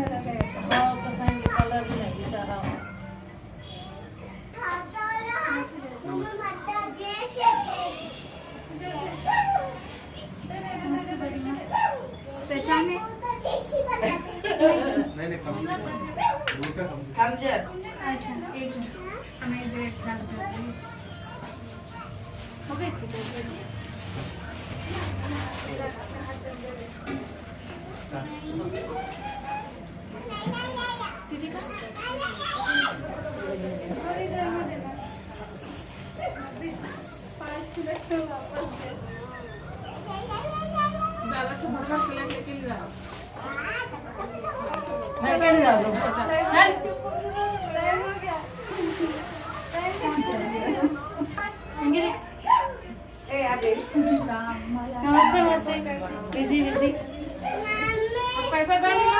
Colour भी नहीं बेचारा पहचाने नहीं अच्छा एक हमें ब्रेक डाल दो ओके दीदी का दादा से भरवा सिलेक्ट लेके ले जाओ मैं क्या नहीं जाऊँ चल नमस्ते नमस्ते बिजी बिजी पैसा डालेगा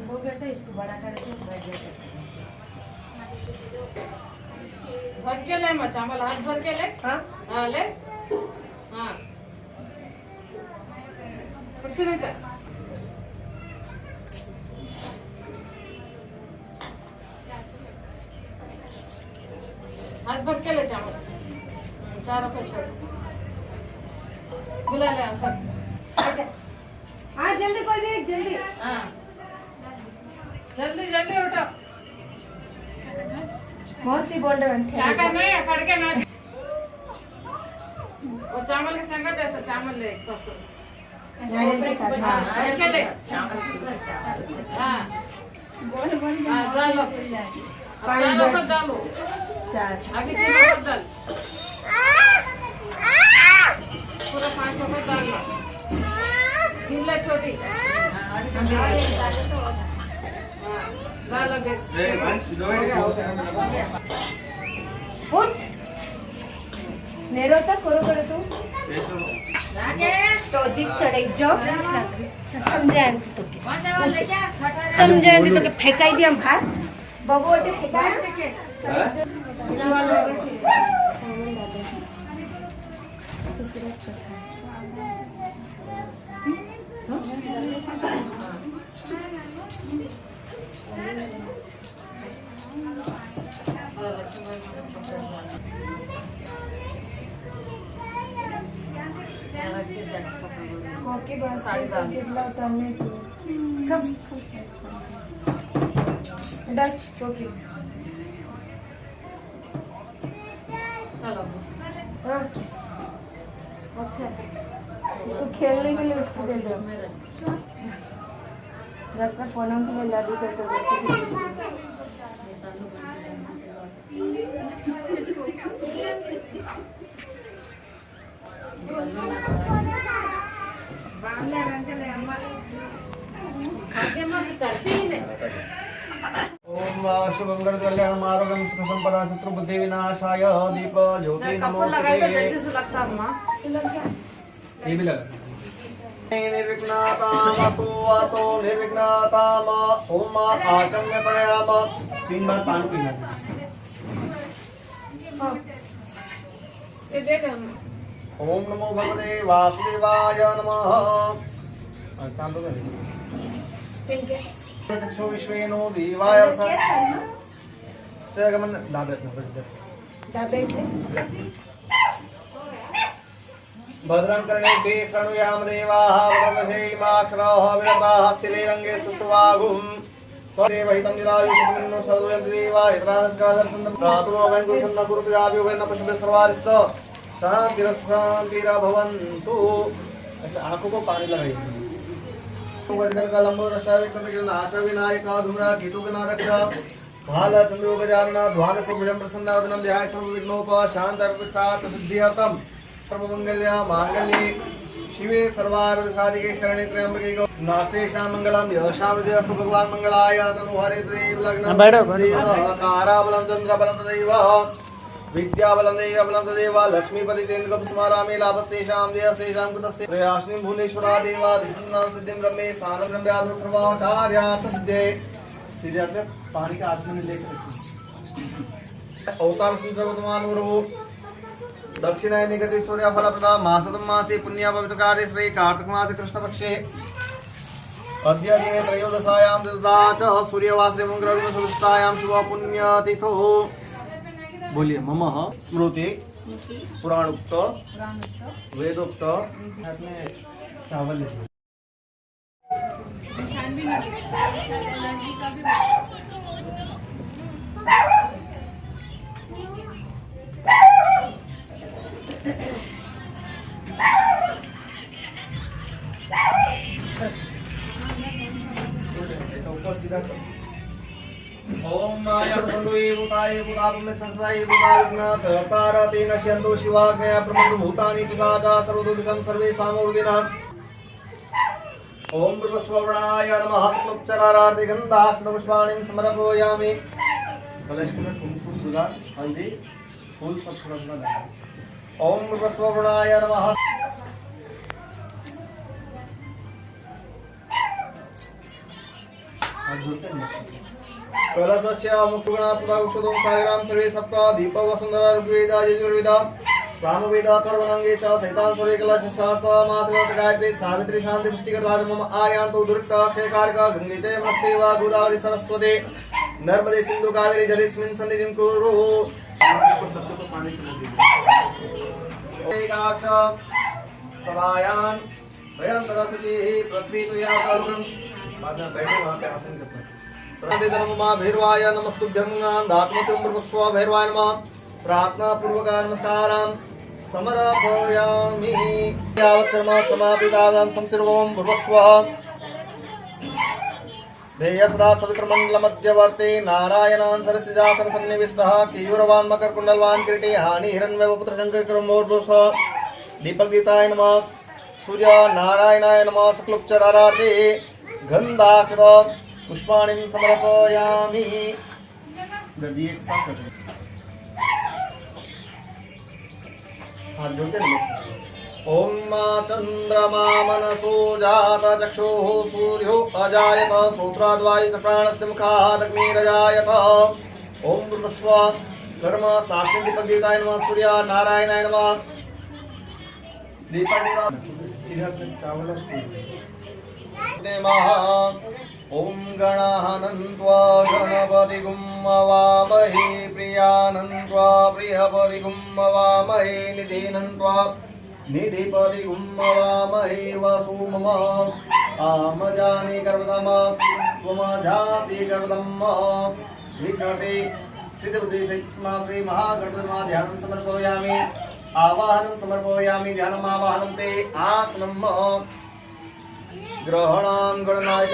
हो गया था इसको बड़ा करके बैठ गया भर के ले मचा मला हाथ भर के ले हाँ हाँ ले हाँ कुर्सी नहीं कर हाथ भर के ले चावल चारों को छोड़ बुला ले सब हाँ जल्दी कोई भी जल्दी हाँ जल्दी जल्दी उठो मौसी बोल रहे हैं क्या करना है खड़के ना वो चावल के संगत ऐसा चावल ले तो नारियल के साथ हाँ हाँ के ले हाँ बोल हाँ डालो चारों को डालो चार अभी तीनों को डाल पूरा पांचों को डाल लो गिल्ला छोटी डालो बेस उठ नेरो तक करो करो तू तो जीत चढ़ाई जो समझाएं तो समझाएं तो के फेंकाई दिया भार बबू ते फेंका ओके बस कितना उतरने की कब डच ओके चलो हाँ अच्छा इसको खेलने के लिए उसको दे दो जैसा फोन के लिए लड़ी तो बच्चे ओम शुभंकर कल्याण आरोग्यम सुख संपदा शत्रु बुद्धि विनाशाय दीप ज्योति कपूर लगाए तो नमोस्तुते जल्दी से लगता है माँ ये भी लगा निर्विघ्नातामतो वातो निर्विघ्नाताम ओम आचम्य प्राणायाम 3 बार पानी पीना ये देख ओम नमो भगवते वासुदेवाय नमः चालू कर चक्षु विश्वेनो देवाय सगमन दाबेत भद्रं कर्णे शृणुयाम देवाः वरवसेमाक्षराः विरताः स्थिले रङ्गे सुष्ठुवागुं स्वदेवहितं जलायुषितं सर्वयन्ति देवा यत्रानस्कादर्शनं प्रातुरो वैकुण्ठं न कुरुपजाभ्यो वै न पशुभ्यः सर्वारिष्ट शान्तिरभवन्तु। ऐसे आंखों को पानी लगाइए का लंबोदर आशा विनायक धूम्रा केतु गणाध्यक्ष भाल चंद्रो गजानन द्वादश भुजं प्रसन्नावदनं ध्याय सर्व विघ्नोपा शांत अर्पित सिद्ध्यर्थम सर्वमंगल्य मांगल्ये शिवे सर्वार्थ साधिके शरणे त्र्यंबके गौ नास्तेषां मंगलम यशां हृदयस्तु भगवान मंगलाय तनुहरे देव लग्नं काराबलं चंद्रबलं तदैव विद्याबलं दैवबलं तदेव लक्ष्मीपति तेन स्मरामि लाभस्तेषां जयस्तेषां कुतस्ते प्रयास्नि भुवनेश्वरा देवा दिसन्नां सिद्धिं ब्रह्मे सानं ब्रह्म्यादो सर्वकार्यार्थ सिद्धे सीधे हाथ में पानी का आचमन लेकर रखिए। अवतार सुंदर वर्तमान गुरु दक्षिणायनी गति सूर्य फल प्रदा मासदम मासे पुण्य पवित्र कार्य श्री कार्तिक मास कृष्ण पक्षे अद्य दिने त्रयोदशायां दिवसा च सूर्यवासरे मंगलवार सुलुष्टायां शुभ पुण्य तिथो। बोलिए मम स्मृति पुराणोक्त वेदोक्त में चावल लीजिए। ओम माया बंधुवे भूताय भूतापमे संसाय भूताविघ्नकर्तारते नश्यन्तो शिवाज्ञया प्रमन्त भूतानि पिशाचा सर्वदुर्दिशं सर्वेषां वृदिनः। ओम भृगस्ववर्णाय नमः शुक्लपचारार्थे गन्धाक्षतपुष्पाणिं समर्पयामि। कलश में कुमकुम गुलाल हल्दी फूल सब थोड़ा थोड़ा डालें। ओम भृगस्ववर्णाय नमः। कलशस्य मुखगुणास्पदाक्षतों सागरां सर्वे सप्त दीप वसुंधरा ऋग्वेदा यजुर्वेदा सामवेदा अथर्वणांगे च सहितां सर्वे कलशशास मासगत गायत्री सावित्री शांति पुष्टिकर्ता मम आयान्तो दुर्गा अक्षयकारक गंगे च यमुनश्चैव गोदावरी सरस्वती नर्मदे सिंधु कावेरी जलेस्मिन् सन्निधिं कुरु। सबको तो पानी चला दीजिए। एकाक्ष सभायां भयंतरसतिः पृथ्वी तुया कालुकं बाद में बैठो वहां पे आसन करते हैं। प्रदे धर्ममा भैरवाय नमस्तुभ्यं दात्मत्वं प्रभस्व भैरवाय नमः। प्रार्थना पूर्वक नमस्कारां समर्पयामि। यावत्कर्म समापितां संसिर्वं भूर्भस्व ध्येय सदा सवित्रमण्डल मध्यवर्ती नारायणान् सरसिजासन सन्निविष्टः केयूरवान् मकरकुण्डलवान् किरीटी हानि हिरण्यवपुत्र शङ्करमूर्ध्वस्व दीपक गीताय नमः। सूर्य नारायणाय नमः। शुक्लोपचारार्थे गन्धाक्षत पुष्पाणिं समर्पयामि। गद्दी एक पास रखें। हाथ जोड़ते नमस्कार। ओम चंद्रमा मनसो जात चक्षुः सूर्यो अजायत श्रोत्राद्वायु च प्राणस्य मुखात् अग्निरजायत। ओम भृगस्व कर्म साक्षी दीपगीताय नमः। सूर्य नारायणाय नमः। दीपगीता सीधा चावल ओम गणानन्त्वा गणपतिगुं वामहे प्रियानन्त्वा प्रियपतिगुं वामहे निधिनन्त्वा निधिपतिगुं वामहे वसु मम आमजानि कर्वतम त्वमजासि कर्वतम। विघ्नते सिद्धिबुद्धि सहितस्मा श्री महागणपतिमा ध्यानं समर्पयामि। आवाहनं समर्पयामि। ध्यानम् आवाहनं ते आसनं ग्रहणां गणनाय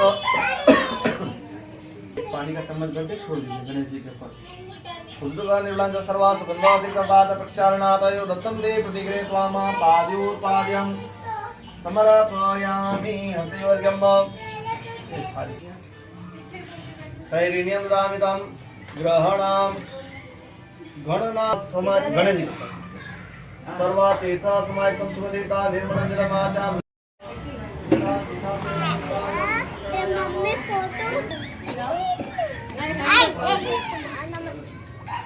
पानी का चम्मच भर के छोड़ दीजिए गणेश जी के ऊपर। शुद्धका निर्वलांच सर्वा सुगंधासिक पाद प्रक्षालनातयो दत्तं दे प्रतिग्रहे त्वाम पाद्योपाद्यं समर्पयामि। हस्तयोर्घ्यं सैरिण्यं ददामि तं ग्रहणां गणना गणेश जी सर्वा तीर्थ समायितं सुमदेवता निर्मलं जलमाचार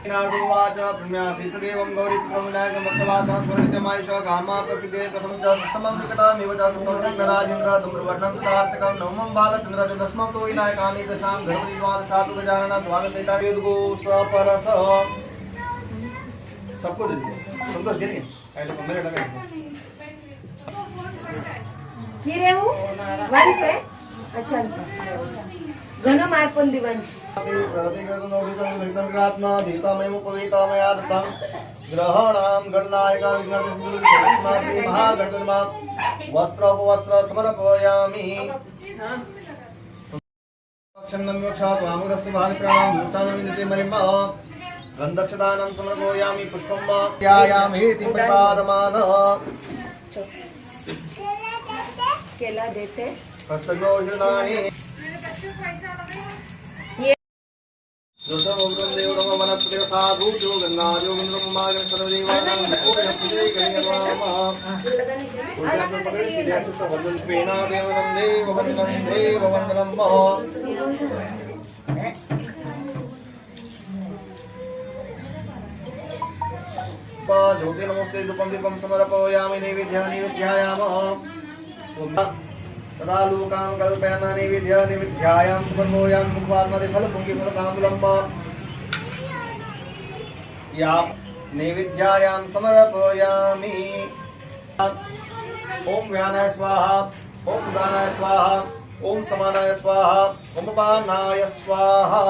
नाडुवाच पुण्याशीषदेवं गौरीपुत्रं विनायकं भक्तवासां स्मरणितमायुषा कामार्थसिद्धे प्रथमं च षष्ठमं विकटामिव च सुखं नराजेन्द्र धूम्रवर्णं ताष्टकं नवमं बालचन्द्र च दशमं तु विनायकानि दशां गणपतिद्वादशातु गजानन द्वादशैता वेदगो सपरस। सबको दीजिए। संतोष गिरिए पहले मेरे लगा हीरे हूँ वंश है। अच्छा घन मार्पण दिवंश प्रतिग्रहणोभितंग्रात्मा देवतामयमुपवेतामया दत्तं ग्रहणां गणनायका विघ्नहर्त्री महागणपतिर्मा वस्त्रोपवस्त्र समर्पयामि। छन्दं योक्षात् वामगस्य भागप्राणां दुष्टानां विदिते मरिम्मा गन्धक्षदानं समर्पयामि। पुष्पं ध्यायामीति प्रतिपादमान केला देते हस्तगोहिनानि जोतमोग्रं देवतम वनस्पतिः साधु जो गन्नाजो गन्धर्वमागं सर्वदेवानां पूजनं पूजय गणियर्वामः पूजनं पकड़े सिद्धार्थ सवन्दन पेना देवनं देववन्दनं देववन्दनं मह ज्योति नमस्ते धूपम दीपम समर्पयामि नैवेद्यायाम तदा लोकां कल्पयामि नैवेद्यायां समर्पयामि मुखवास्मदे फलपुंगी फलताम्बूलम् या नैवेद्यायां समर्पयामि। ओम व्यानाय स्वाहा, ओम दानाय स्वाहा, ओम समानाय स्वाहा, ओम पानाय स्वाहा।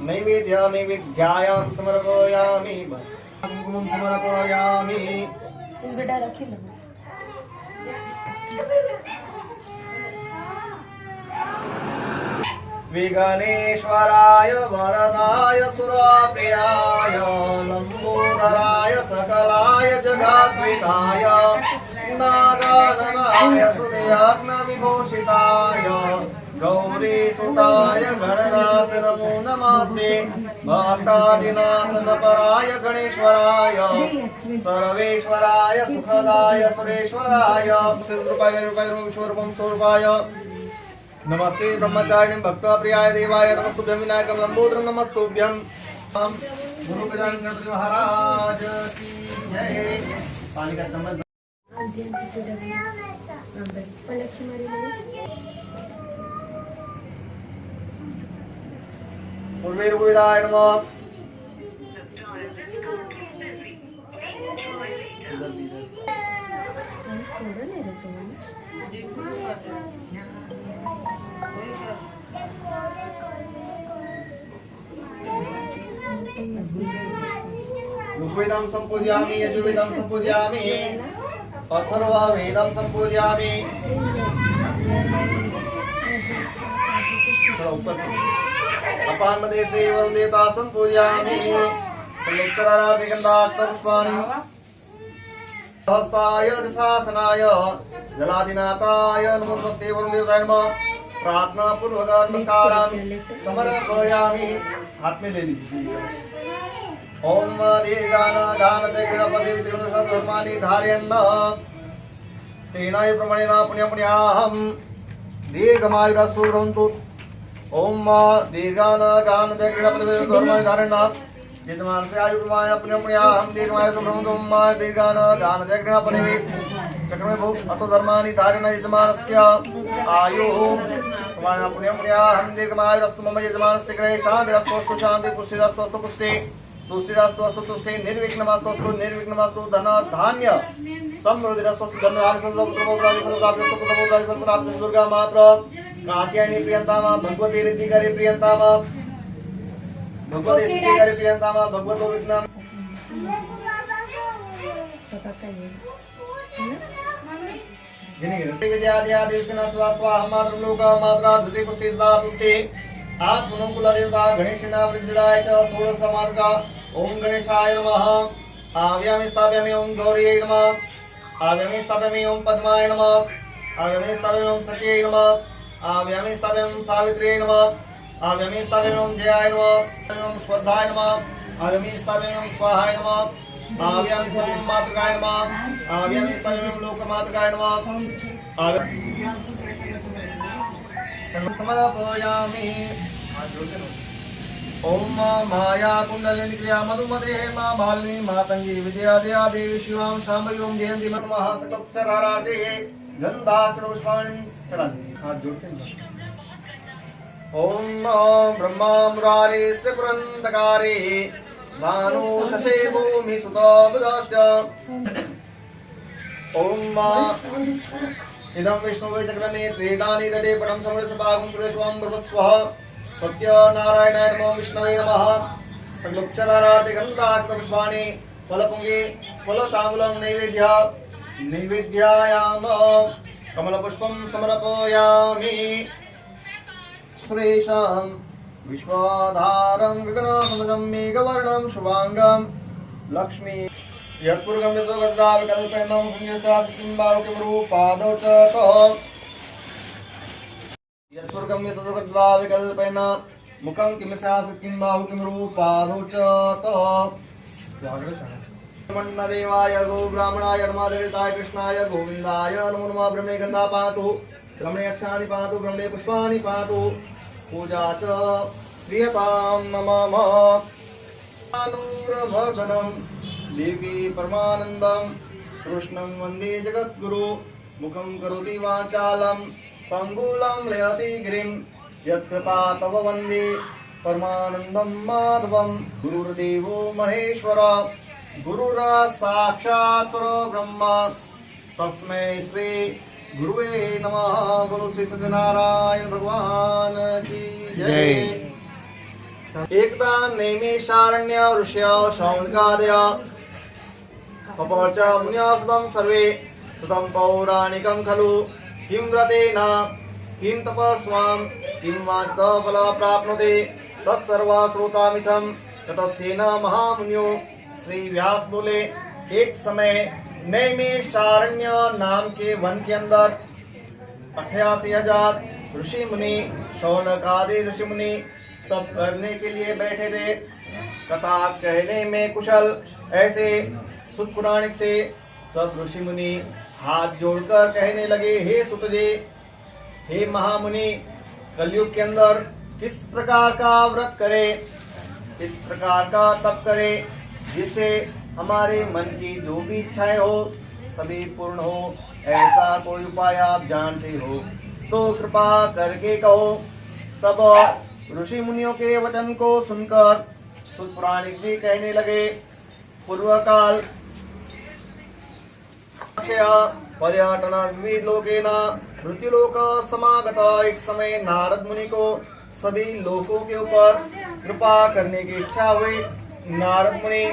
नैवेद्यायां समर्पयामि। कुंकुमं समर्पयामि। बेटा रखी लो। विघ्नेश्वराय वरदाय सुरप्रियाय लंबोदराय सकलाय जगद्विताय नागाननाय हृदयाग्नविभूषिताय गौरीसुताय गणनाथ नमो नमस्ते। भक्तादिनाशनपराय गणेश्वराय सर्वेश्वराय सुखदाय सुरेश्वराय स्वरूपाय नमस्ते ब्रह्मचारिणीं भक्तप्रियाय देवाय नमस्तुभ्यं विनायकं लंबोदरं नमस्तुभ्यं। गुरु गजानन गणपति महाराज की जय। पानी का चम्मच पूर्वेरुविदाय नमः। ऋग्वेदं संपूजयामि, यजुर्वेदं संपूजयामि, अथर्ववेदं संपूजयामि। अपान्मदे श्री वरुण देवता संपूजयामि। पुष्पाणि हस्ताय दिशासनाय जलादिनाथाय नमो नमस्ते वरुण देवताय नमः। प्रार्थना पूर्वक नमस्कारं समर्पयामि। हाथ में ले लीजिए। ओम दीर्घानागानते गणपति विचक्रमशतधर्माणि धारयन् तेनाय प्रमाणेन पुण्यपुण्याहं दीर्घमायुरस्तु भवन्तु। ओम दीर्घानागानते गणपति विचक्रमशतधर्माणि धारयन् यजमानस्य आयुर्माय पुण्यपुण्याहं दीर्घमायुरस्तु भवन्तु। ओम दीर्घानागानते गणपति विचक्रमशतधर्माणि अतो धर्माणि धारयन् यजमानस्य आयुः प्रमाणेन पुण्यपुण्याहं दीर्घमायुरस्तु। मम यजमानस्य गृहे शान्तिरस्तु शान्ति पुष्टिरस्तु पुष्टि तुष्टिरास्तु तुष्टि निर्विघ्नमस्तु निर्विघ्नमस्तु। धन धान्य समृद्धिरस्तु धन धान्य समृद्धि दुर्गा मात्र कात्यायनी प्रियंतामा भगवती रिद्धिकारी प्रियंतामा भगवती सिद्धिकारी प्रियंतामा भगवतो विघ्न विद्यादिना स्वाहा मात्र लोक मात्रा धृति पुष्टि पुष्टि आत्मनं कुलदेवता गणेशना वृद्धिदाय च षोडश मार्गा। ओम गणेशाय नमः। आव्यामि स्थापयामि ओम गौर्यै नमः। आव्यामि स्थापयामि ओम पद्माय नमः। आव्यामि स्थापयामि ओम सत्यै नमः। आव्यामि स्थापयामि ओम सावित्र्यै नमः। आव्यामि स्थापयामि ओम जयाय नमः। ओम स्वधाय नमः। आव्यामि स्थापयामि ओम स्वाहाय नमः। आव्यामि स्थापयामि ओम मातृकाय नमः। आव्यामि स्थापयामि ओम लोकमातृकाय नमः। समर्पयामि। ओम माया कुंडलिनी क्रिया मधुमते मां मालिनी मातंगी विद्या दया देवी शिवां शांभवी ओम जयंती नमः। सकलचरारार्थे गंधाक्षर पुष्पाणि चढ़ाते हाथ जोड़ते हैं। ओम ब्रह्मा मुरारे श्रीपुरंदकारे भानु शशे भूमि सुतो बुधश्च। ओम इदं विष्णुवे चक्रने त्रिदानि दडे पडं समृद्धभागं सुरेश्वं भवस्वः। सत्यनारायणाय नमः। विष्णवे नमः। सकलोपचारार्थे गन्धाक्षतपुष्पाणि फलपुंगे फलताम्बूलं नैवेद्यायाम कमलपुष्पं समर्पयामि। सुरेशं विश्वाधारं गगनसदृशं मेघवर्णं शुभांगं लक्ष्मी यत्पुरगं यतोगद्राविकल्पेनं पुण्यशास्त्रिं बाहुकिं रूपादौ च तः यत्पुरगं यतोगद्राविकल्पेन मुखं किं शास्त्रिं बाहुकिं रूपादौ च तः। ब्रह्मण्यदेवाय गो ब्राह्मणाय नमः। कृष्णाय गोविन्दाय नमो नमः। ब्रह्मणे गन्धा पातु ब्रह्मणे अक्षानि पातु ब्रह्मणे पुष्पाणि पातु। पूजा च प्रियतां नमामः। अनुरभगनं देवी परमानन्दं कृष्णं वन्दे जगद्गुरु। मुखं करोति वाचालं पङ्गुलं लयति गिरिं यत्कृपातव वन्दे परमानन्दं माधवं। गुरुर्देवो महेश्वर गुरुरासाक्षात् परब्रह्म तस्मै श्री गुरुवे नमः। बोलो श्री सत्यनारायण भगवान की जय। एकता नैमिषारण्य ऋष्य शौनकादय पपर्च मुन्यसुतं सर्वे सुतं पौराणिकं खलु। किं व्रतेन किं तपस्वां किं वाचितफल प्राप्नोति तत्सर्वं श्रोतामिच्छं ततस्येन महामुनियो। श्री व्यास बोले, एक समय नैमिषारण्य नाम के वन के अंदर 88,000 ऋषि मुनि शौनक आदि ऋषि मुनि तप करने के लिए बैठे थे। कथा कहने में कुशल ऐसे सुत पुराणिक से सब ऋषि मुनि हाथ जोड़कर कहने लगे, हे सुत जी, हे महामुनि, कलयुग के अंदर किस प्रकार का व्रत करे, किस प्रकार का तप करे जिससे हमारे मन की जो भी इच्छाएं हो सभी पूर्ण हो, ऐसा कोई उपाय आप जानते हो तो कृपा करके कहो। सब ऋषि मुनियों के वचन को सुनकर सुत पुराणिक जी कहने लगे, पूर्व काल पर्यटन विविध लोकेन मृत्युलोक समागत एक समय नारद मुनि को सभी लोकों के ऊपर कृपा करने की इच्छा हुई। नारद मुनि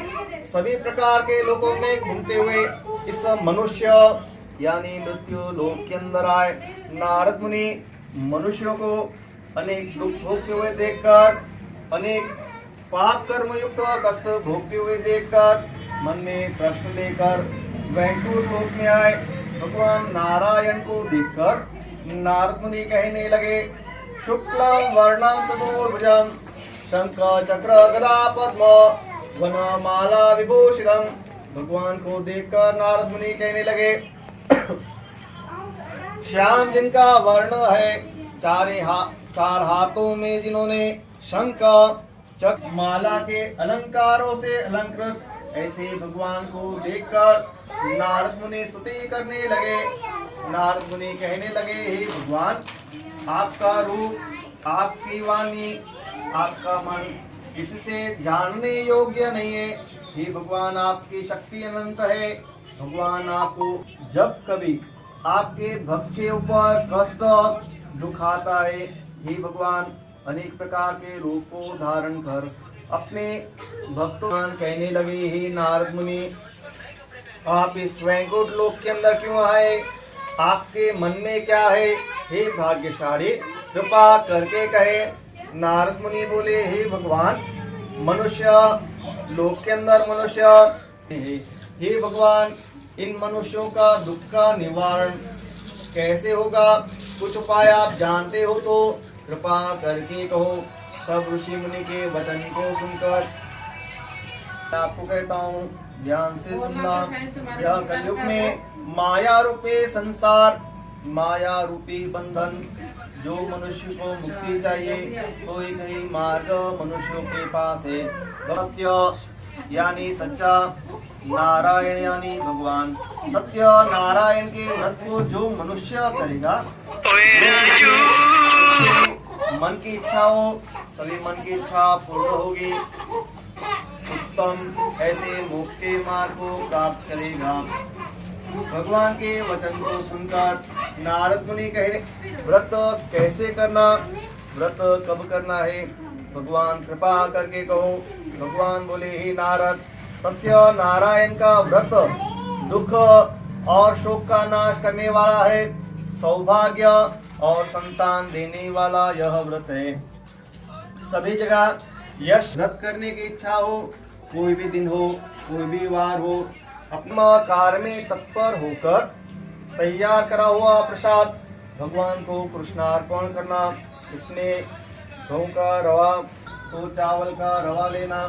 सभी प्रकार के लोकों में घूमते हुए इस मनुष्य यानी मृत्यु लोक के अंदर आए। नारद मुनि मनुष्यों को अनेक दुख भोगते हुए देखकर, अनेक पाप कर्म युक्त कष्ट भोगते हुए देखकर मन में प्रश्न लेकर वैकुंठ लोक में आए। भगवान नारायण को देखकर नारद मुनि कहने लगे, शुक्लम वर्णम चतुर्भुजम शंख चक्र गदा पद्म वनमाला विभूषितम। भगवान को देखकर नारद मुनि कहने लगे, श्याम जिनका वर्ण है, चार हाथों में जिन्होंने शंख चक्र माला के अलंकारों से अलंकृत, ऐसे भगवान को देखकर नारद मुनि स्तुति करने लगे। नारद मुनि कहने लगे, हे भगवान, आपका रूप, आपकी वाणी, आपका मन इससे जानने योग्य नहीं है। हे भगवान, आपकी शक्ति अनंत है। भगवान, आपको जब कभी आपके भक्त के ऊपर कष्ट दुख आता है, हे भगवान, अनेक प्रकार के रूप को धारण कर अपने भक्तों कहने लगे, हे नारद मुनि, आप इस वैकुंठ लोक के अंदर क्यों आए, आपके मन में क्या है, हे भाग्यशाली, कृपा करके कहे। नारद मुनि बोले, हे भगवान, मनुष्य लोक के अंदर मनुष्य, हे भगवान, इन मनुष्यों का दुख का निवारण कैसे होगा, कुछ उपाय आप जानते हो तो कृपा करके कहो। सब ऋषि मुनि के वचन को सुनकर आपको कहता हूँ, ध्यान से सुनना। यह कलयुग में माया रूपी संसार, माया रूपी बंधन, जो मनुष्य को मुक्ति चाहिए तो एक ही मार्ग मनुष्यों के पास है, सत्य यानी सच्चा, नारायण यानी भगवान। सत्य नारायण के व्रत को जो मनुष्य करेगा, मन की इच्छा हो, सभी मन की इच्छा पूर्ण होगी, उत्तम ऐसे मोक्ष के मार्ग को प्राप्त करेगा। भगवान के वचन को सुनकर नारद मुनि कह रहे, व्रत कैसे करना, व्रत कब करना है, भगवान कृपा करके कहो। भगवान बोले, हे नारद, सत्य नारायण का व्रत दुख और शोक का नाश करने वाला है, सौभाग्य और संतान देने वाला यह व्रत है। सभी जगह यश व्रत करने की इच्छा हो, कोई भी दिन हो, कोई भी वार हो, अपना कार्य में तत्पर होकर तैयार करा हुआ प्रसाद भगवान को कृष्णार्पण करना। इसमें गेहूं का रवा तो चावल का रवा लेना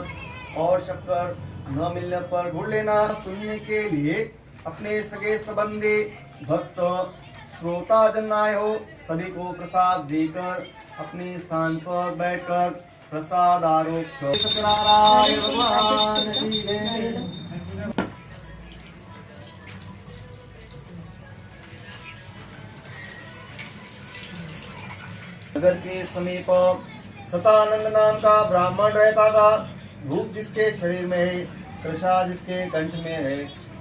और शक्कर न मिलने पर गुड़ लेना। सुनने के लिए अपने सगे संबंधी भक्त श्रोता जन आए हो, सभी को प्रसाद देकर अपने स्थान पर बैठकर प्रसाद आरोग्य सत्यनारायण भगवान की जय। नगर के समीप सतानंद नाम का ब्राह्मण रहता था। भूख जिसके शरीर में है, तृषा जिसके कंठ में है।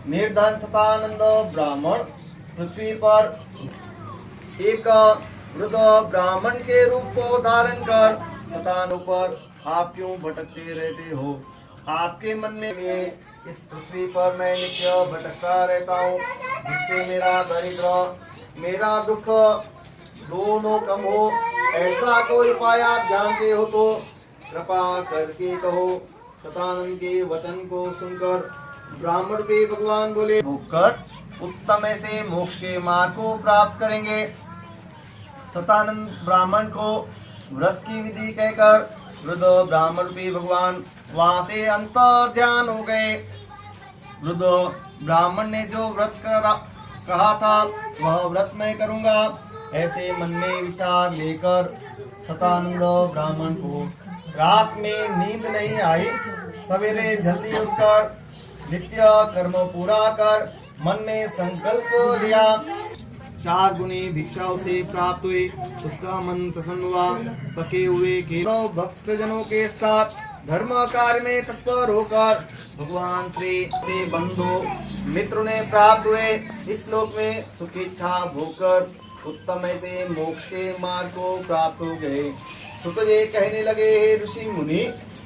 निर्धन सतानंद ब्राह्मण पृथ्वी पर एक वृद्ध ब्राह्मण के रूप को धारण कर सतानों पर आप क्यों भटकते रहते हो? आपके मन में लिए इस पृथ्वी पर मैं नित्य भटकता रहता हूँ, जिससे मेरा दरिद्र मेरा दुख दोनों कम हो। ऐसा कोई उपाय आप जानते हो तो कृपा करके कहो। सतानंद के वचन को सुनकर ब्राह्मण पे भगवान बोले, होकर उत्तम से मोक्ष के मार्ग को प्राप्त करेंगे। सतानंद ब्राह्मण को व्रत की विधि कहकर वृद्ध ब्राह्मण पे भगवान वहां से अंतर ध्यान हो गए। वृद्ध ब्राह्मण ने जो व्रत कहा था वह व्रत मैं करूंगा, ऐसे मन में विचार लेकर सतानंद ब्राह्मण को रात में नींद नहीं आई। सवेरे जल्दी उठकर नित्य कर्म पूरा कर मन में संकल्प लिया। 4 गुनी भिक्षा उसे प्राप्त हुई, उसका मन प्रसन्न हुआ। पके हुए केवल भक्त जनों के साथ धर्म कार्य में तत्पर होकर भगवान श्री बंधु मित्र ने प्राप्त हुए। इस लोक में सुख इच्छा भोगकर उत्तम से मोक्ष के मार्ग को प्राप्त हो गए। सुतजे कहने लगे, हे ऋषि मुनि,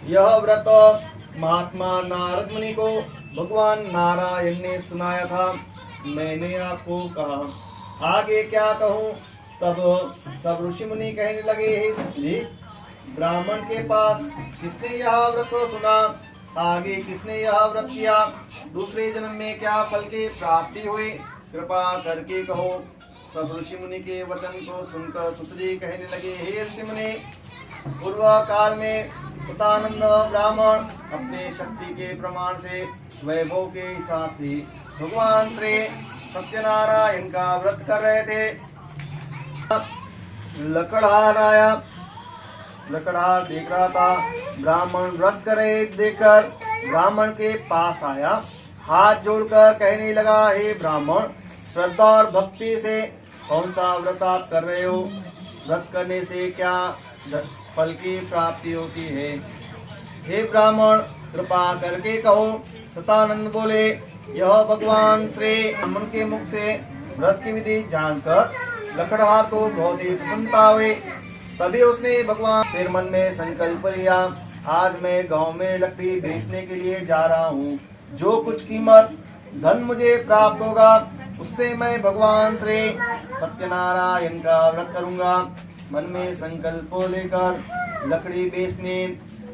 यह व्रत महात्मा नारद मुनि को भगवान नारायण ने सुनाया था। मैंने आपको कहा, आगे क्या कहूँ? तब सब ऋषि मुनि कहने लगे, हे जी, ब्राह्मण के पास किसने यह व्रत सुना? आगे किसने यह व्रत किया? दूसरे जन्म में क्या फल की प्राप्ति हुई? कृपा करके कहो। सब ऋषि मुनि के वचन को सुनकर सुतजी कहने लगे, हे ऋषि मुनि, पूर्व काल में सतानंद ब्राह्मण अपने शक्ति के प्रमाण से वैभव के हिसाब से भगवान श्री सत्यनारायण का व्रत कर रहे थे। लकड़हार आया, लकड़हार देख रहा था। ब्राह्मण व्रत करे देखकर ब्राह्मण के पास आया, हाथ जोड़कर कहने लगा, हे ब्राह्मण, श्रद्धा और भक्ति से कौन सा व्रत आप कर रहे हो? व्रत करने से क्या फल की प्राप्ति होती है? हे ब्राह्मण, कृपा करके कहो। सतानंद बोले, यह भगवान श्री ब्राह्मण के मुख से व्रत की विधि जानकर लकड़हार को बहुत ही प्रसन्नता हुई। तभी उसने भगवान फिर मन में संकल्प लिया, आज मैं गांव में लकड़ी बेचने के लिए जा रहा हूँ। जो कुछ कीमत धन मुझे प्राप्त होगा उससे मैं भगवान श्री सत्यनारायण का व्रत करूंगा। मन में संकल्प लेकर लकड़ी बेचने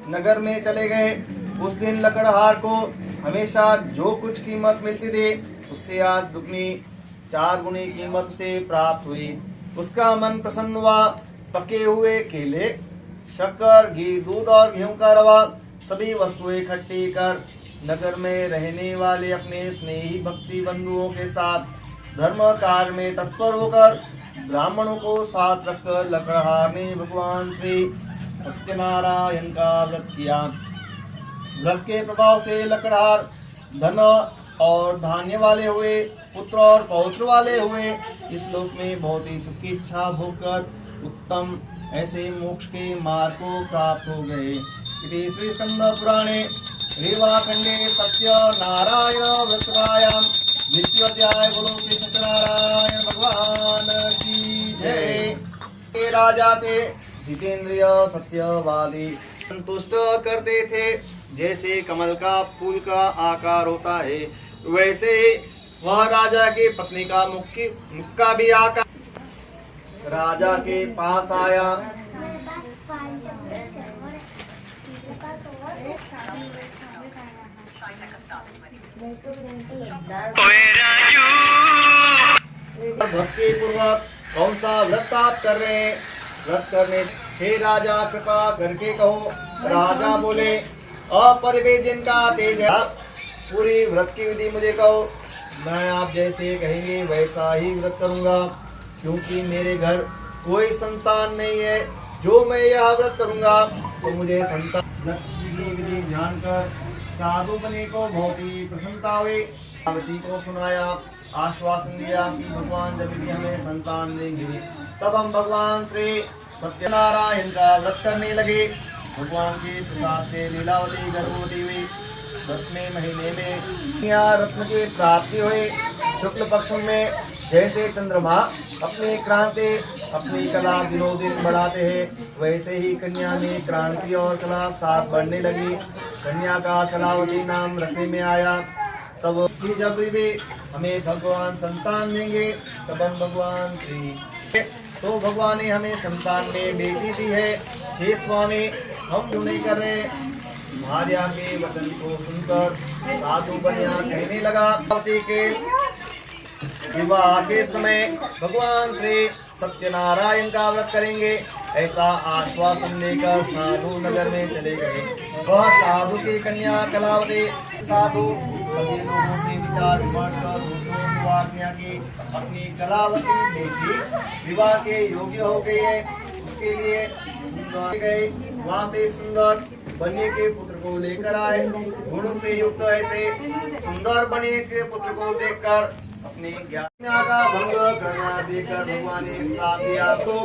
नगर में चले गए। उस दिन लकड़हार को हमेशा जो कुछ कीमत मिलती थी उससे आज दुगनी 4 गुनी कीमत उसे प्राप्त हुई। उसका मन प्रसन्न हुआ। पके हुए केले, शक्कर, घी, दूध और गेहूं का रवा सभी वस्तुएं इकट्ठी कर नगर में रहने वाले अपने स्नेही भक्ति बंधुओं के साथ धर्म कार्य में तत्पर होकर ब्राह्मणों को साथ रखकर लकड़हार ने भगवान श्री सत्यनारायण का व्रत किया। व्रत के प्रभाव से लकड़हार धन और धान्य वाले हुए, पुत्र और पौत्र वाले हुए। इस लोक में बहुत ही सुखी इच्छा भोगकर उत्तम ऐसे मोक्ष के मार्ग को प्राप्त हो गए। इति श्री स्कंद पुराणे रेवाखंडे सत्य नारायण व्रतकायाम द्वितीयोध्याय। बोलो श्री सत्यनारायण भगवान की जय। ये राजा थे जितेंद्रिय सत्यवादी, संतुष्ट करते थे। जैसे कमल का फूल का आकार होता है वैसे वह राजा की पत्नी का मुख का भी आकार। राजा के पास आया, भक्ति पूर्वक कौन सा व्रत आप कर रहे हैं? व्रत करने हे राजा कृपा करके कहो। राजा बोले, अपरिवेजन का तेज है, पूरी व्रत की विधि मुझे कहो। मैं आप जैसे कहेंगे वैसा ही व्रत करूंगा, क्योंकि मेरे घर कोई संतान नहीं है। जो मैं यह व्रत करूंगा तो मुझे संतान विधि जानकर साधु बने को बहुत ही प्रसन्नता हुई। पार्वती को सुनाया, आश्वासन दिया कि भगवान जब भी हमें संतान देंगे तब हम भगवान श्री सत्यनारायण का व्रत करने लगे। भगवान के प्रसाद से लीलावती गर्भवती हुई। 10वें महीने में यहाँ रत्न की प्राप्ति हुई। शुक्ल पक्ष में जैसे चंद्रमा अपनी क्रांति अपनी कला दिनों दिन बढ़ाते हैं, वैसे ही कन्या में क्रांति और कला साथ बढ़ने लगी। कन्या का कलावती नाम रखने में आया। तब जब भी हमें भगवान संतान देंगे तब हम भगवान श्री तो भगवान ने हमें संतान में बेटी दी है। हे स्वामी, हम जो नहीं कर रहे। भार्या के वचन को सुनकर साधु बनिया कहने लगा, के विवाह के समय भगवान श्री सत्यनारायण का व्रत करेंगे। ऐसा आश्वासन लेकर साधु नगर में चले गए। वह साधु की कन्या कलावती साधु सभी लोगों से विचार विमर्श कर आज्ञा की अपनी कलावती बेटी विवाह के योग्य हो गई है। उसके लिए गए, वहाँ से सुंदर बनिए के पुत्र को लेकर आए। गुणों से युक्त ऐसे सुंदर बनिए के पुत्र को देखकर अपनी ज्ञान का भंग करना देकर भगवान ने श्राप दिया। तो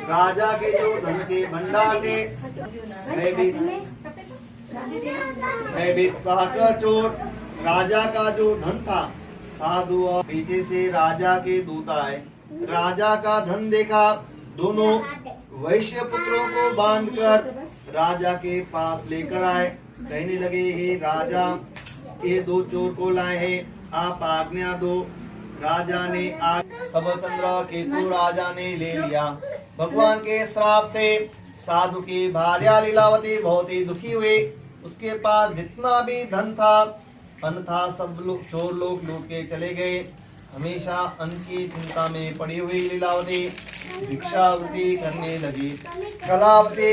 राजा के जो धन के भंडार थे, कहकर चोर राजा का जो धन था, साधु और पीछे से राजा के दूत आए। राजा का धन देखा, दोनों वैश्य पुत्रों को बांधकर राजा के पास लेकर आए। कहने लगे, हे राजा, ये 2 चोर को लाए हैं, आप आज्ञा दो। राजा ने सबचंद्र केतु राजा ने ले लिया। भगवान के श्राप से साधु की भार्या लीलावती बहुत ही दुखी हुई। उसके पास जितना भी धन था अन्न था, सब लोग चोर लोग लूट के चले गए। हमेशा अन्न की चिंता में पड़ी हुई लीलावती भिक्षावृत्ति करने लगी। कलावती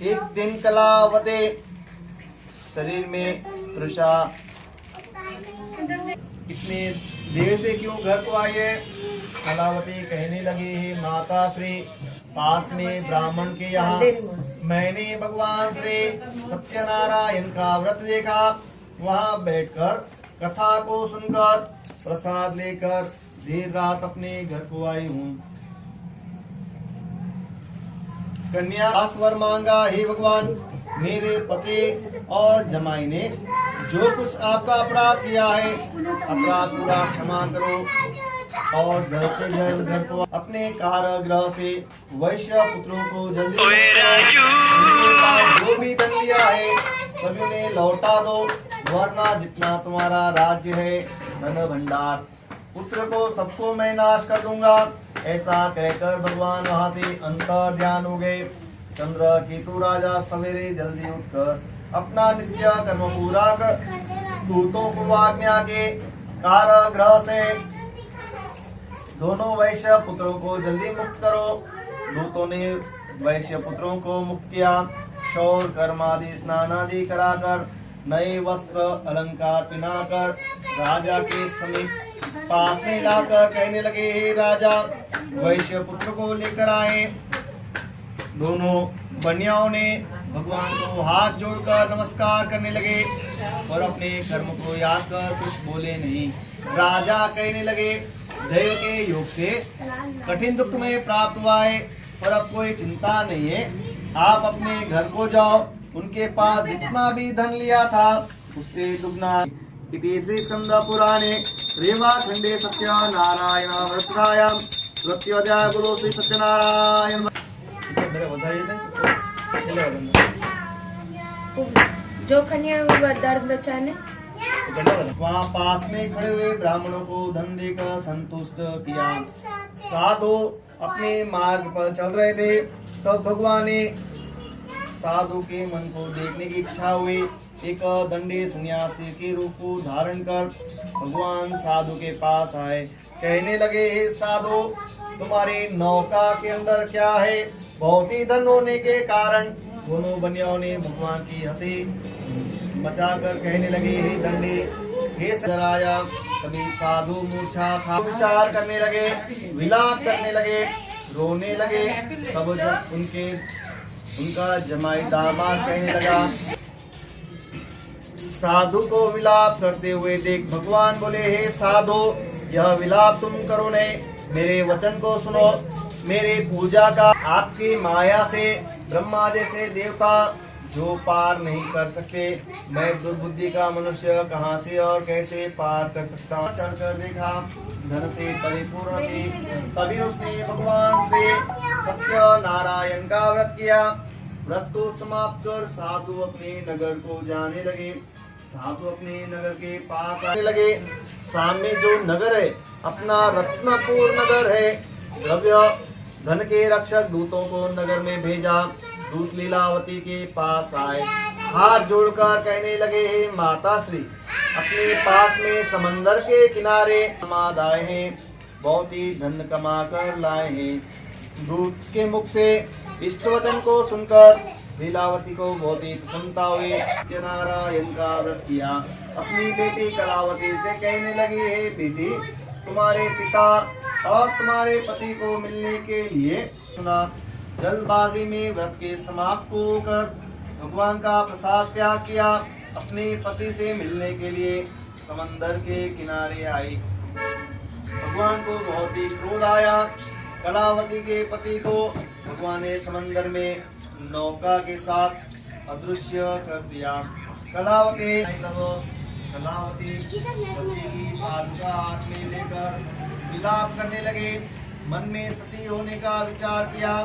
एक दिन कलावती शरीर में तृषा इतने देर से क्यों घर को आई है। कलावती कहने लगी, है माता श्री, पास में ब्राह्मण के यहाँ मैंने भगवान श्री सत्यनारायण का व्रत देखा। वहाँ बैठकर कथा को सुनकर प्रसाद लेकर देर रात अपने घर को आई हूँ। कन्या वर मांगा, हे भगवान, मेरे पति और जमाई ने जो कुछ आपका अपराध किया है, अपराध पूरा क्षमा करो और जल्द से जल्द घर को अपने कारागृह से वैश्य पुत्रों को जल्दी जो भी धन लिया है सभी उन्हें लौटा दो, वरना जितना तुम्हारा राज्य है धन भंडार पुत्र को सबको मैं नाश कर दूंगा। ऐसा कहकर भगवान वहां से अंतर ध्यान हो गए। चंद्र केतु राजा सवेरे जल्दी उठकर अपना नित्य कर्म पूरा कर दूतों को आज्ञा के कारागृह से दोनों वैश्य पुत्रों को जल्दी मुक्त करो। दूतों ने वैश्य पुत्रों को मुक्त किया। शौर कर्मादि स्नान आदि कराकर नए वस्त्र अलंकार पहनाकर राजा के समीप पास में लाकर कहने लगे, हे राजा, वैश्य पुत्र को लेकर आए। दोनों बनियाओं ने भगवान को हाथ जोड़कर नमस्कार करने लगे और अपने कर्म को याद कर कुछ बोले नहीं। राजा कहने लगे, दैव के योग से कठिन दुख में प्राप्त हुआ है, पर अब कोई चिंता नहीं है। आप अपने घर को जाओ, उनके पास जितना भी धन लिया था उससे दुगना। इति श्री स्कंद पुराणे रेवा खंडे सत्यनारायण व्रतायाम प्रत्योदय गुरु श्री सत्यनारायण। जो कन्या दर्द चाने वहाँ पास में खड़े हुए ब्राह्मणों को धन देकर संतुष्ट किया। साधु अपने मार्ग पर चल रहे थे, तब भगवान ने साधु के मन को देखने की इच्छा हुई। एक दंडी सन्यासी के रूप को धारण कर भगवान साधु के पास आए। कहने लगे, हे साधु, तुम्हारी नौका के अंदर क्या है? बहुत ही धन होने के कारण दोनों बनियाओं ने भगवान की हंसी मचाकर कहने लगे, हे दंडी, हे सराया। तभी साधु मूर्छा खा विचार करने लगे, विलाप करने लगे। रोने लगे। तब जब उनका जमाई दामाद कहने लगा, साधु को विलाप करते हुए देख भगवान बोले, हे साधु, यह विलाप तुम करो नहीं, मेरे वचन को सुनो। मेरे पूजा का आपकी माया से ब्रह्मा जैसे देवता जो पार नहीं कर सकते, मैं दुर्बुद्धि का मनुष्य कहां से और कैसे पार कर सकता हूँ। चढ़कर देखा धन से परिपूर्ण थी। तभी उसने भगवान से सत्य नारायण का व्रत किया। व्रत को समाप्त कर साधु अपने नगर को जाने लगे। साधु अपने नगर के पास आने लगे। सामने जो नगर है अपना रत्नपुर नगर है। द्रव्य धन के रक्षक दूतों को नगर में भेजा। दूत लीलावती के पास आए, हाथ जोड़कर कहने लगे, हे माता श्री, अपने पास में समंदर के किनारे दामाद आए हैं, बहुत ही धन कमा कर लाए हैं। दूत के मुख से इष्ट वचन को सुनकर लीलावती को बहुत ही प्रसन्नता हुई। सत्यनारायण का व्रत किया। अपनी बेटी कलावती से कहने लगी, हे बेटी, तुम्हारे पिता और तुम्हारे पति को मिलने के लिए सुना। जल्दबाजी में व्रत के समाप्त होकर भगवान का प्रसाद त्याग किया। अपने पति से मिलने के लिए समंदर के किनारे आई। भगवान को बहुत ही क्रोध आया। कलावती के पति को भगवान ने समंदर में नौका के साथ अदृश्य कर दिया। कलावती पति की पादुका हाथ में लेकर विलाप करने लगे। मन में सती होने का विचार किया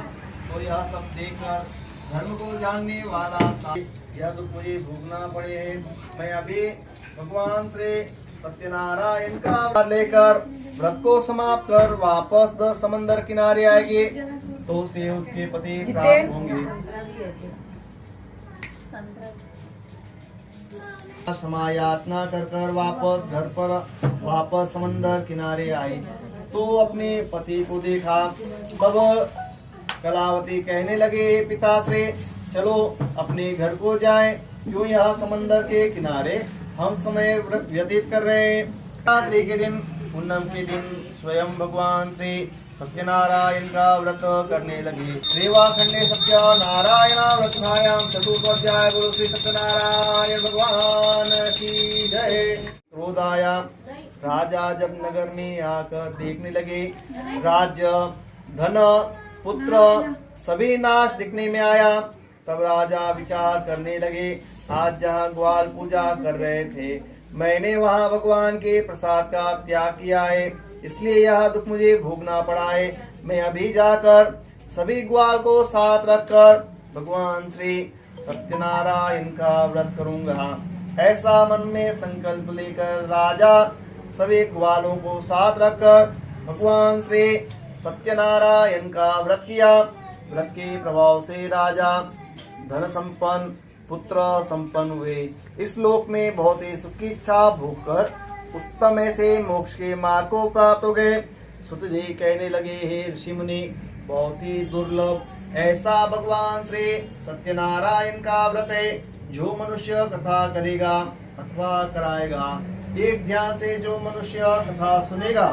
और यह सब देखकर धर्म को जानने वाला यह तो मुझे भोगना पड़े है। मैं अभी भगवान श्री सत्यनारायण का व्रत लेकर व्रत को समाप्त कर वापस समंदर किनारे आएंगे तो उसे उसके पति प्राप्त होंगे। समायासना कर वापस समंदर किनारे आई तो अपने पति को देखा। तब कलावती कहने लगे, पिताश्री, चलो अपने घर को जाएं, क्यों यहाँ समंदर के किनारे हम समय व्यतीत कर रहे हैं। रात्रि के दिन पूनम के दिन स्वयं भगवान श्री सत्यनारायण का व्रत करने लगे। रेवाखंडे सत्यनारायण व्रतनायाम चतुर्थाध्याय गुरु श्री सत्यनारायण भगवान की जय। क्रोध आया। राजा जब नगर में आकर देखने लगे, राज्य, धन, पुत्र सभी नाश दिखने में आया। तब राजा विचार करने लगे, आज जहाँ ग्वाल पूजा कर रहे थे, मैंने वहाँ भगवान के प्रसाद का त्याग किया है, इसलिए यह दुख मुझे भोगना पड़ा है। मैं अभी जाकर सभी ग्वाल को साथ रखकर भगवान श्री सत्यनारायण का व्रत करूंगा। ऐसा मन में संकल्प लेकर राजा सभी ग्वालों को साथ रखकर भगवान श्री सत्यनारायण का व्रत किया। व्रत के प्रभाव से राजा धन संपन्न, पुत्र संपन्न हुए। इस लोक में बहुत ही सुख की इच्छा भोगकर उत्तम से मोक्ष के मार्ग को प्राप्त हो गए। सुत जी कहने लगे, हे ऋषि मुनि, बहुत ही दुर्लभ ऐसा भगवान श्री सत्यनारायण का व्रत है। जो मनुष्य कथा करेगा अथवा कराएगा, एक ध्यान से जो मनुष्य कथा सुनेगा,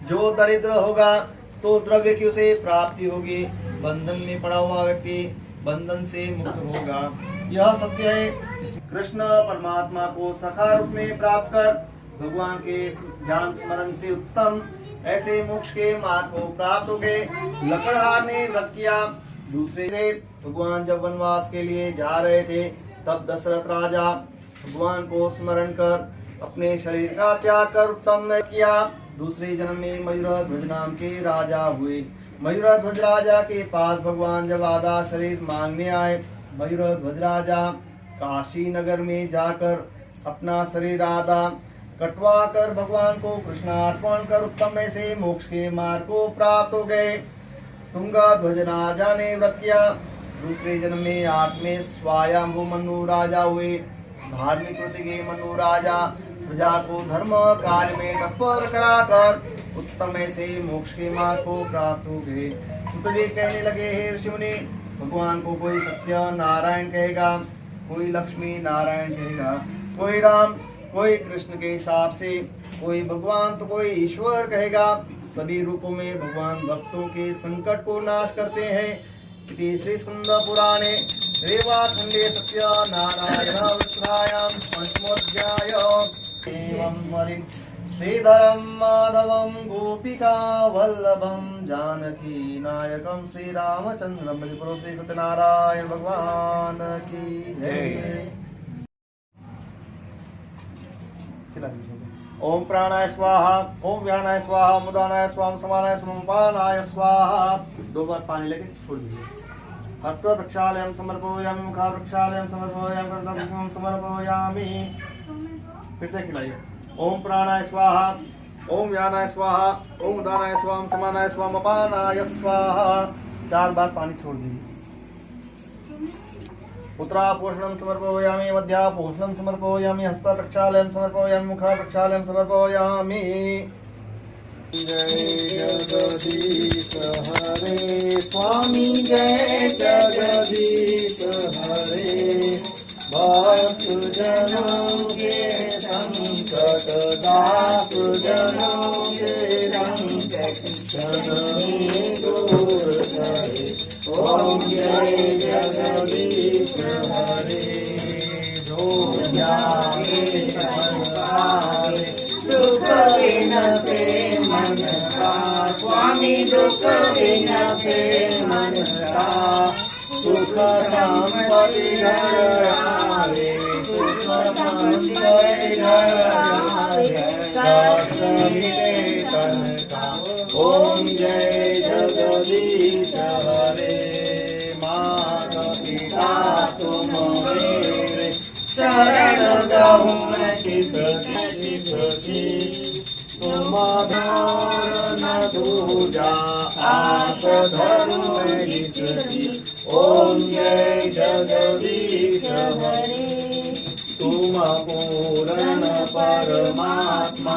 जो दरिद्र होगा तो द्रव्य की उसे प्राप्ति होगी। बंधन में पड़ा हुआ व्यक्ति बंधन से मुक्त होगा। यह सत्य है। कृष्ण परमात्मा को सखा रूप में प्राप्त कर भगवान के ध्यान स्मरण से उत्तम ऐसे मोक्ष के मार्ग को प्राप्त हो गए। लकड़हार ने व्रत किया। दूसरे दिन भगवान जब वनवास के लिए जा रहे थे, तब दशरथ राजा भगवान को स्मरण कर अपने शरीर का त्याग कर उत्तम ने किया। दूसरे जन्म में मयूरध्वज नाम के राजा हुए। मयूरध्वज राजा के पास भगवान जब आधा शरीर मांगने आए, मयूरध्वज राजा काशी नगर में जाकर अपना शरीर आधा कटवा कर भगवान को कृष्णार्पण कर उत्तम से मोक्ष के मार्ग को प्राप्त हो गए। तुंगध्वज राजा ने व्रत किया। दूसरे जन्म में 8वें स्वायंभु मनु राजा हुए। धार्मिक वृत्ति के मनु राजा प्रजा को धर्म कार्य में तत्पर कराकर उत्तम से मोक्ष के मार्ग को प्राप्त हो गए। सुतजी कहने लगे, हे ऋषि मुनि, भगवान को कोई सत्य नारायण कहेगा, कोई लक्ष्मी नारायण कहेगा, कोई राम, कोई कृष्ण के हिसाब से, कोई भगवान तो कोई ईश्वर कहेगा। सभी रूपों में भगवान भक्तों के संकट को नाश करते हैं। इति श्री स्कंद पुराणे रेवाखंडे सत्य नारायण वृत्रायां पंचमोऽध्याय। एवं हरिं श्रीधरं माधवं गोपिका वल्लभं जानकी नायकं श्रीरामचंद्रं भजपुरो श्री सत्यनारायण भगवान की जय। ओम प्राणाय स्वाहा, ओम व्यानाय स्वाहा, मुदानाय स्वाहा, समानाय स्वाहा, पानाय स्वाहा। 2 बार पानी लेके छोड़ दीजिए। हस्त प्रक्षालयं समर्पयामि, मुख प्रक्षालयं समर्पयामि, करदम समर्पयामि। फिर से खिलाइए। ओम प्राणाय स्वाहा, ओम व्यानाय स्वाहा, ओम उदानाय स्वाहा, समानाय स्वाहा, पानाय स्वाहा। 4 बार पानी छोड़ दीजिए। उत्तरापोषणं समर्पयामि, मध्यापोषणं समर्पयामि, हस्त प्रक्षालयं समर्पयामि, मुख प्रक्षालयं समर्पयामि। जय जगदीश हरे स्वामी, जय जगदीश हरे। भक्त जनों के संकट, दास जनों के संकट दूर करे। ओम जय जगदीश हरे। जो जागे संसारे, दुख विन से मन का स्वामी, दुख विन से मन का। सुख संपत्ति घर आवे, सुख संपत्ति घर आवे, कष्ट मिटे तन का। ओम जय जगदीश हरे। माता पिता तुम मेरे, शरण गहूँ मैं किसकी। तुम धर न दूजा, आस धरूँ मैं किसकी। ओम जय जगदीश हरे। तुम पूर्ण परमात्मा,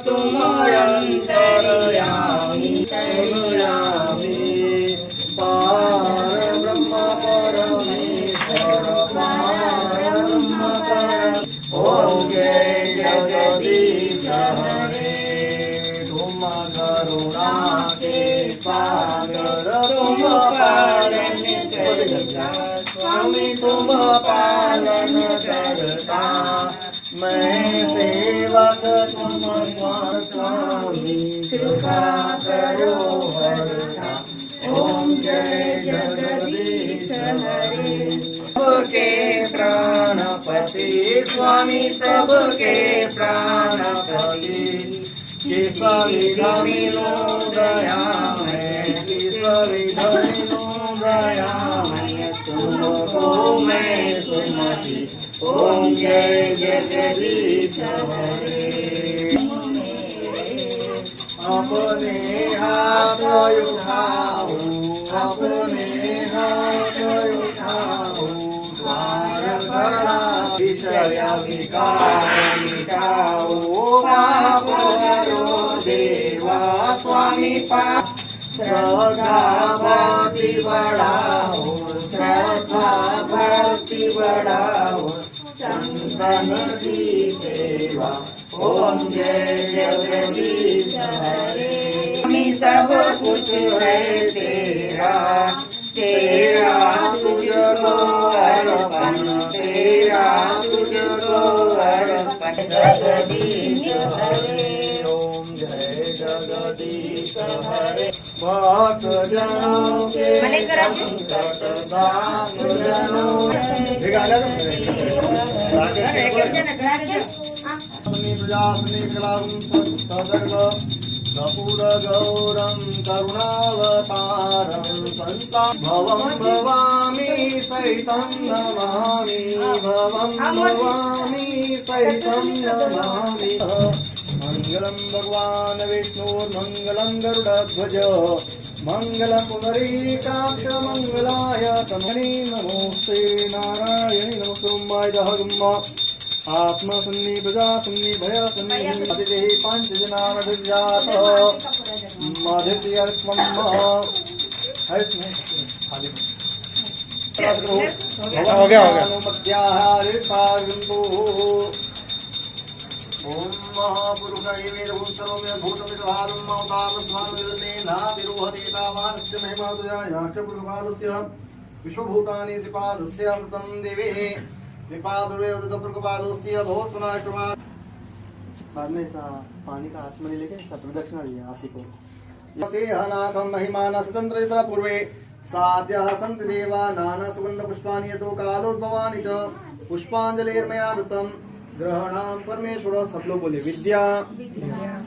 तुम अंतर्यामी, पार ब्रह्म परमेश्वर, पार ब्रह्म परम। ओम जय जगदीश हरे। तुम करुणा के सागर, तुम पालन स्वामी, तुम पालन करता। मैं सेवक तुम स्वामी, कृपा करो हरता। ओम जय जगदीश हरे। सबके प्राणपति स्वामी, सबके प्राणपति। किस विध मिलो दया में, किस विध मिलो दया में, तुमको मैं सुमति। ओम जय जगदीश हरे। अपने हाथ उठाओ, अपने हाथ उठाओ, द्वार खड़ा विषय विकार मिटाओ। पाप हरो देवा स्वामी, पाप श्रद्धा भक्ति बढ़ाओ, श्रद्धा भक्ति बढ़ाओ, संतन की सेवा। ओम जय जगदीश हरे। सब कुछ है तेरा, तेरा तुझको अर्पण, तेरा तुझको अर्पण। जगदीश हरे। ओम जय जगदीश हरे। भक्त जनों के संकट, दास जनों कपूर गौरम करुणावतारं संतां भवं भवामि सहितं नमामि, भवं भवामि सहितं नमामि। मंगलम भगवान विष्णुर्मंगलम गरुड़ध्वज, मंगल पुनरीकाक्ष मंगलाय तमने। नमोस्ते नारायणी नमोस्तुम्बाय दहगम्मा। आत्मसन्नि प्रजासन्नि भयसन्नि अतिथि पंचजनानभिजात मधित्यर्पम। हो गया ओम महापुरुषाय वेदभूत सर्वमेव भूतमिदभारं ममतामस्मान् याक्षपुरुषपादस्य विश्वभूतानि त्रिपादस्य अमृतं देवे त्रिपादुरे उदितपुरुषपादस्य भवत्वनाश्रमा। बाद में ऐसा पानी का आसमनी लेके सब प्रदक्षिणा दिया आप ही को। यते हनाकं महिमाना स्वतंत्रता पूर्वे साद्यः सन्ति देवा नाना सुगंध पुष्पाणि यतो कालोद्भवानि च पुष्पांजलिर्मया दत्तं ग्रहणां परमेश्वर। सब लोग बोले विद्या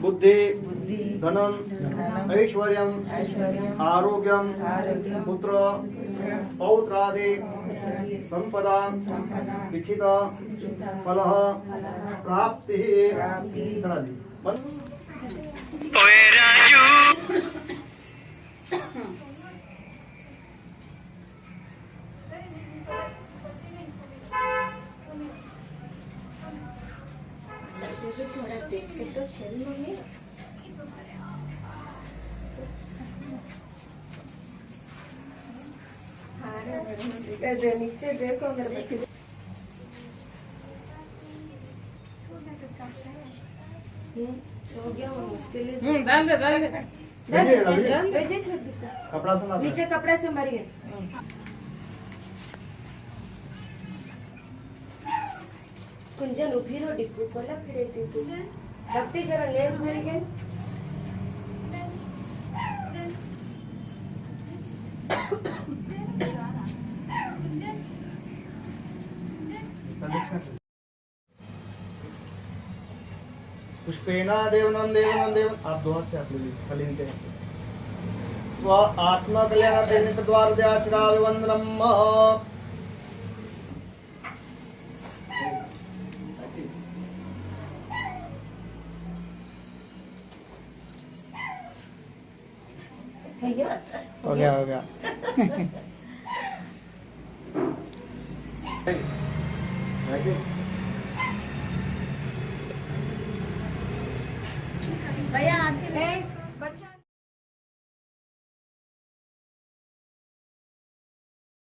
बुद्धि धनम ऐश्वर्यम आरोग्यम पुत्र पौत्रादि संपदा इच्छित फलः प्राप्ति। थोड़ा देख के तो चलिए। नीचे देखो मेरे बच्चे सो गया वो मुश्किल है। डाल दे छोड़ दे कपड़ा से नीचे कपड़ा से मर गए। कुंजन उभी रो डिप्पू कोला फिरे डिप्पू भक्ति जरा लेस मिल गए। पुष्पेना देवनं देवनं देवन। आप दो हाथ से आप ले लीजिए खाली नीचे स्व आत्मा कल्याण नित्य द्वार द्याश्राविवंदनम। हो गया हो गया